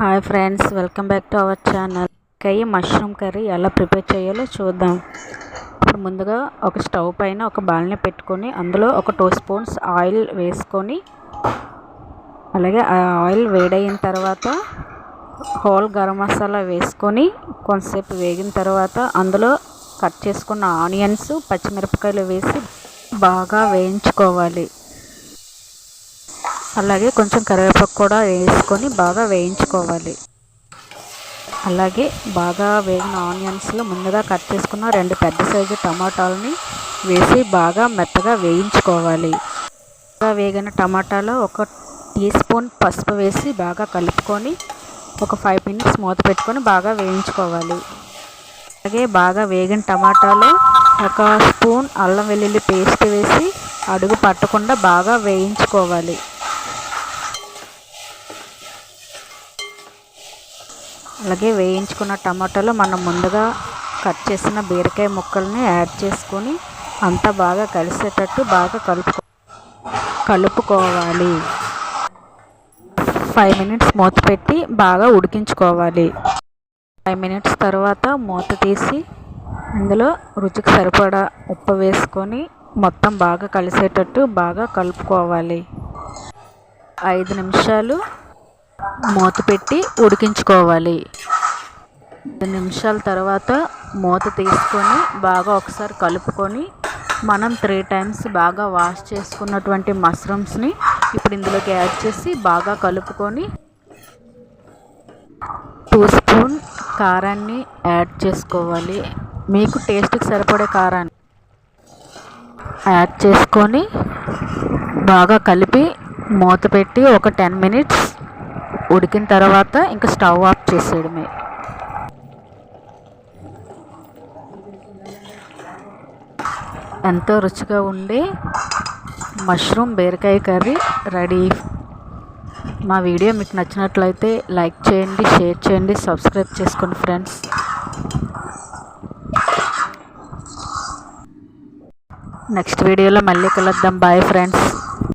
Hi friends, welcome back to our channel. Mushroom curry ఎలా prepare చేయాలో చూద్దాం. ఇప్పుడు ముందుగా ఒక స్టవ్ పైన ఒక బాల్ని పెట్టుకొని అందులో ఒక 2 స్పూన్స్ ఆయిల్ వేసుకొని, అలాగే ఆ ఆయిల్ వేడైన తర్వాత హోల్ గరం మసాలా వేసుకొని కొంతసేపు వేగిన తర్వాత అందులో కట్ చేసుకున్న ఆనియన్స్, పచ్చిమిరపకాయలు వేసి బాగా వేయించుకోవాలి. అలాగే కొంచెం కరివేపాకు కూడా వేసుకొని బాగా వేయించుకోవాలి. అలాగే బాగా వేగిన ఆనియన్స్లో ముందుగా కట్ చేసుకున్న 2 పెద్ద సైజు టమాటాలని వేసి బాగా మెత్తగా వేయించుకోవాలి. బాగా వేగిన టమాటాలో 1 టీ స్పూన్ పసుపు వేసి బాగా కలుపుకొని ఒక 5 మినిట్స్ మూత పెట్టుకొని బాగా వేయించుకోవాలి. అలాగే బాగా వేగిన టమాటాలో 1 స్పూన్ అల్లం వెల్లుల్లి పేస్ట్ వేసి అడుగు పట్టకుండా బాగా వేయించుకోవాలి. అలాగే వేయించుకున్న టమాటాలో మనం ముందుగా కట్ చేసిన బీరకాయ ముక్కల్ని యాడ్ చేసుకొని అంతా బాగా కలిసేటట్టు బాగా కలుపుకోవాలి. 5 మినిట్స్ మూత పెట్టి బాగా ఉడికించుకోవాలి. 5 మినిట్స్ తర్వాత మూత తీసి అందులో రుచికి సరిపడా ఉప్పు వేసుకొని మొత్తం బాగా కలిసేటట్టు బాగా కలుపుకోవాలి. 5 నిమిషాలు మూత పెట్టి ఉడికించుకోవాలి. 5 నిమిషాల తర్వాత మూత తీసుకొని బాగా ఒకసారి కలుపుకొని మనం 3 టైమ్స్ బాగా వాష్ చేసుకున్నటువంటి మష్రూమ్స్ని ఇప్పుడు ఇందులోకి యాడ్ చేసి బాగా కలుపుకొని 2 స్పూన్ కారాన్ని యాడ్ చేసుకోవాలి. మీకు టేస్ట్కి సరిపడే కారాన్ని యాడ్ చేసుకొని బాగా కలిపి మూత పెట్టి ఒక 10 మినిట్స్ ఉడికిన తర్వాత ఇంకా స్టవ్ ఆఫ్ చేసేయడమే. ఎంతో రుచిగా ఉండే మష్రూమ్ బీరకాయ కర్రీ రెడీ. మా వీడియో మీకు నచ్చినట్లయితే లైక్ చేయండి, షేర్ చేయండి, సబ్స్క్రైబ్ చేసుకోండి ఫ్రెండ్స్. నెక్స్ట్ వీడియోలో మళ్ళీ కలుద్దాం. Bye friends.